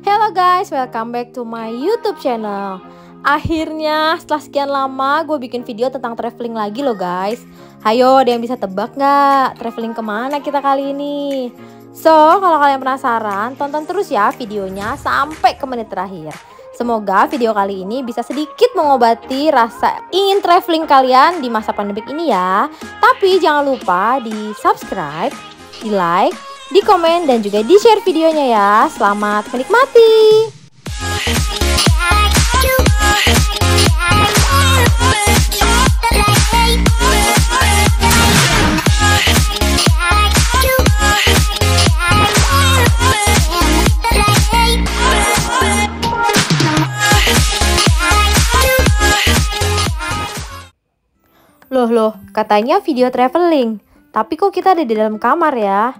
Hello guys, welcome back to my YouTube channel. Akhirnya setelah sekian lama gue bikin video tentang traveling lagi loh guys. Hayo, ada yang bisa tebak nggak traveling kemana kita kali ini? So, kalau kalian penasaran, tonton terus ya videonya sampai ke menit terakhir. Semoga video kali ini bisa sedikit mengobati rasa ingin traveling kalian di masa pandemik ini ya. Tapi jangan lupa di subscribe, di like, di komen, dan juga di share videonya ya. Selamat menikmati. Loh, katanya video traveling, tapi kok kita ada di dalam kamar ya?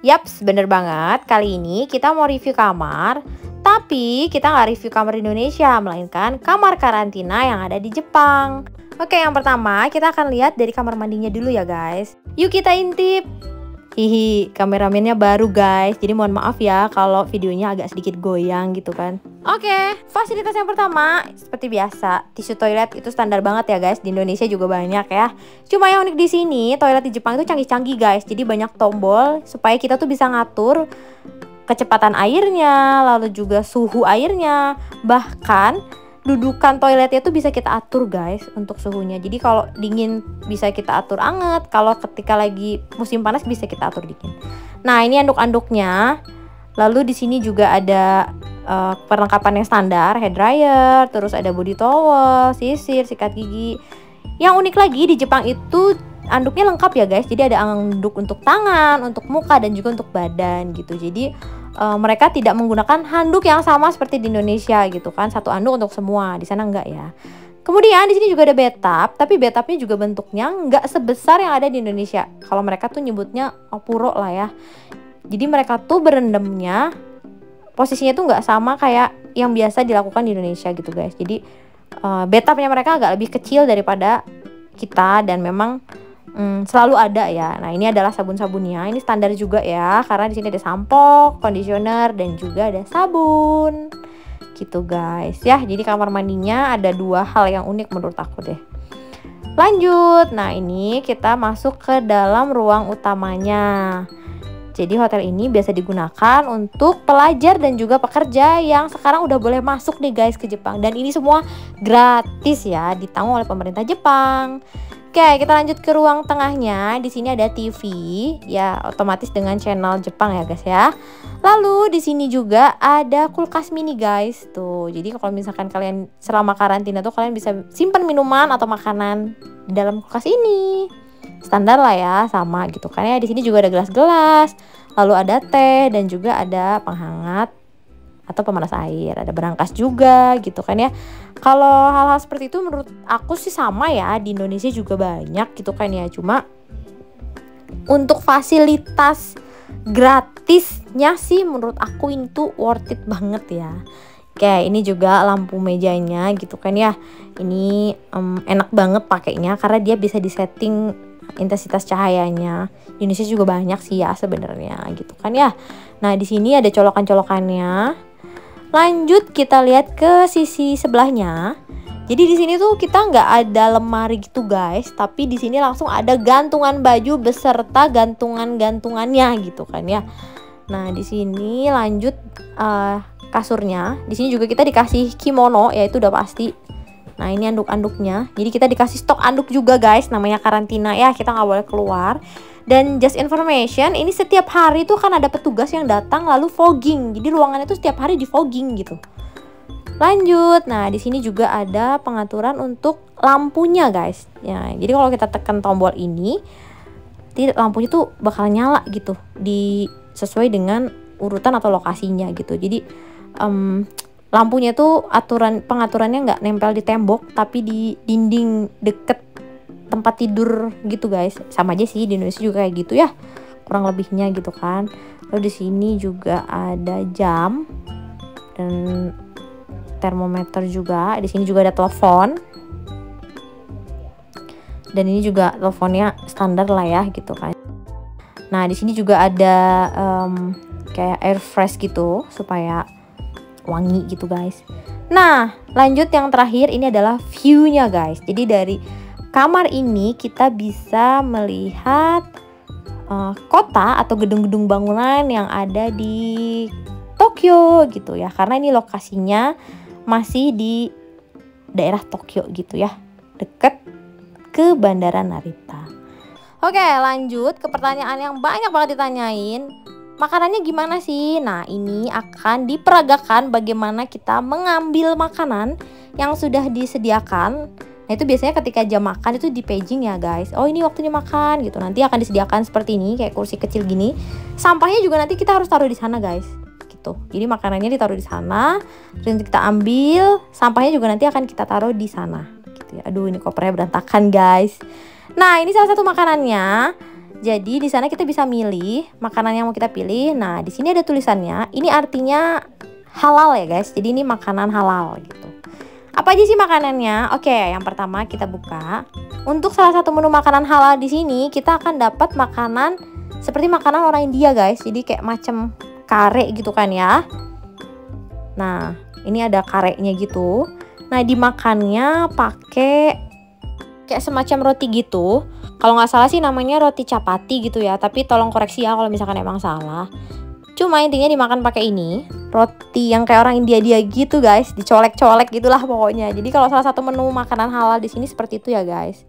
Yaps, bener banget. Kali ini kita mau review kamar, tapi kita nggak review kamar di Indonesia, melainkan kamar karantina yang ada di Jepang. Oke, yang pertama kita akan lihat dari kamar mandinya dulu ya guys. Yuk kita intip. Hihi, kameramennya baru guys, jadi mohon maaf ya kalau videonya agak sedikit goyang gitu kan. Oke, fasilitas yang pertama seperti biasa, tisu toilet itu standar banget ya guys, di Indonesia juga banyak ya. Cuma yang unik di sini, toilet di Jepang itu canggih-canggih guys, jadi banyak tombol supaya kita tuh bisa ngatur kecepatan airnya, lalu juga suhu airnya, bahkan dudukan toiletnya tuh bisa kita atur guys untuk suhunya. Jadi kalau dingin bisa kita atur anget, kalau ketika lagi musim panas bisa kita atur dingin. Nah, ini anduk-anduknya. Lalu di sini juga ada perlengkapan yang standar, hair dryer, terus ada body towel, sisir, sikat gigi. Yang unik lagi di Jepang itu anduknya lengkap ya guys. Jadi ada anduk untuk tangan, untuk muka, dan juga untuk badan gitu. Jadi mereka tidak menggunakan handuk yang sama seperti di Indonesia gitu kan, satu anduk untuk semua. Di sana enggak ya. Kemudian di sini juga ada bathtub, tapi bathtubnya juga bentuknya enggak sebesar yang ada di Indonesia. Kalau mereka tuh nyebutnya opuro lah ya. Jadi mereka tuh berendamnya posisinya tuh enggak sama kayak yang biasa dilakukan di Indonesia gitu guys. Jadi bathtubnya mereka agak lebih kecil daripada kita, dan memang selalu ada ya. Nah, ini adalah sabun-sabunnya. Ini standar juga ya, karena di sini ada sampo, conditioner, dan juga ada sabun. Gitu guys. Ya, jadi kamar mandinya ada dua hal yang unik menurut aku deh. Lanjut. Nah, ini kita masuk ke dalam ruang utamanya. Jadi hotel ini biasa digunakan untuk pelajar dan juga pekerja yang sekarang udah boleh masuk nih guys ke Jepang. Dan ini semua gratis ya, ditanggung oleh pemerintah Jepang. Oke, kita lanjut ke ruang tengahnya. Di sini ada TV, ya otomatis dengan channel Jepang ya guys ya. Lalu di sini juga ada kulkas mini guys. Tuh, jadi kalau misalkan kalian selama karantina tuh kalian bisa simpan minuman atau makanan di dalam kulkas ini. Standar lah ya, sama gitu kan ya. Di sini juga ada gelas-gelas, lalu ada teh, dan juga ada penghangat atau pemanas air, ada berangkas juga gitu kan ya. Kalau hal-hal seperti itu menurut aku sih sama ya, di Indonesia juga banyak gitu kan ya. Cuma untuk fasilitas gratisnya sih menurut aku ini tuh worth it banget ya. Oke, ini juga lampu mejanya gitu kan ya. Ini enak banget pakainya karena dia bisa disetting intensitas cahayanya. Di Indonesia juga banyak sih ya sebenarnya gitu kan ya. Nah, di sini ada colokan-colokannya. Lanjut kita lihat ke sisi sebelahnya. Jadi di sini tuh kita nggak ada lemari gitu guys, tapi di sini langsung ada gantungan baju beserta gantungan-gantungannya gitu kan ya. Nah, di sini lanjut kasurnya. Di sini juga kita dikasih kimono, ya itu udah pasti. Nah, ini anduk-anduknya. Jadi kita dikasih stok anduk juga guys, namanya karantina ya, kita nggak boleh keluar. Dan just information, ini setiap hari tuh kan ada petugas yang datang lalu fogging. Jadi ruangannya tuh setiap hari di fogging gitu. Lanjut. Nah, di sini juga ada pengaturan untuk lampunya guys. Ya, jadi kalau kita tekan tombol ini, lampunya tuh bakal nyala gitu, sesuai dengan urutan atau lokasinya gitu. Jadi lampunya tuh pengaturannya nggak nempel di tembok, tapi di dinding deket tempat tidur gitu guys. Sama aja sih di Indonesia juga kayak gitu ya, kurang lebihnya gitu kan. Lalu di sini juga ada jam dan termometer juga. Di sini juga ada telepon. Dan ini juga teleponnya standar lah ya gitu kan. Nah, di sini juga ada kayak air fresh gitu supaya wangi gitu guys. Nah lanjut yang terakhir ini adalah view-nya guys. Jadi dari kamar ini kita bisa melihat kota atau gedung-gedung bangunan yang ada di Tokyo gitu ya, karena ini lokasinya masih di daerah Tokyo gitu ya, deket ke Bandara Narita. Oke, lanjut ke pertanyaan yang banyak banget ditanyain. Makanannya gimana sih? Nah, ini akan diperagakan bagaimana kita mengambil makanan yang sudah disediakan. Nah, itu biasanya ketika jam makan itu di paging ya, guys. Oh, ini waktunya makan gitu. Nanti akan disediakan seperti ini, kayak kursi kecil gini. Sampahnya juga nanti kita harus taruh di sana, guys. Gitu. Jadi makanannya ditaruh di sana, terus kita ambil, sampahnya juga nanti akan kita taruh di sana. Gitu ya. Aduh, ini kopernya berantakan, guys. Nah, ini salah satu makanannya. Jadi di sana kita bisa milih makanan yang mau kita pilih. Nah, di sini ada tulisannya. Ini artinya halal ya, guys. Jadi ini makanan halal gitu. Apa aja sih makanannya? Oke, yang pertama kita buka. Untuk salah satu menu makanan halal di sini, kita akan dapat makanan seperti makanan orang India, guys. Jadi kayak macam kare gitu kan ya. Nah, ini ada karenya gitu. Nah, dimakannya pakai kayak semacam roti gitu. Kalau nggak salah sih namanya roti chapati gitu ya. Tapi tolong koreksi ya kalau misalkan emang salah. Cuma intinya dimakan pakai ini. Roti yang kayak orang India dia gitu guys. Dicolek-colek gitulah pokoknya. Jadi kalau salah satu menu makanan halal di sini seperti itu ya guys.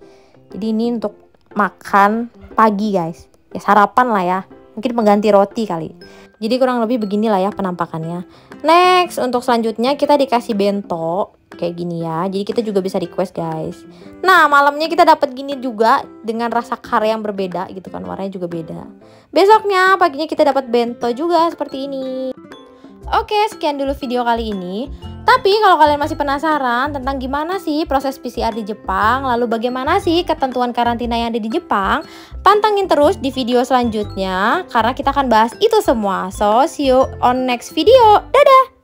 Jadi ini untuk makan pagi guys. Ya sarapan lah ya. Mungkin pengganti roti kali. Jadi kurang lebih beginilah ya penampakannya. Next, untuk selanjutnya kita dikasih bento kayak gini ya. Jadi kita juga bisa request guys. Nah, malamnya kita dapat gini juga dengan rasa kare yang berbeda gitu kan. Warnanya juga beda. Besoknya paginya kita dapat bento juga seperti ini. Oke, sekian dulu video kali ini. Tapi kalau kalian masih penasaran tentang gimana sih proses PCR di Jepang, lalu bagaimana sih ketentuan karantina yang ada di Jepang, pantengin terus di video selanjutnya karena kita akan bahas itu semua. So, see you on next video. Dadah!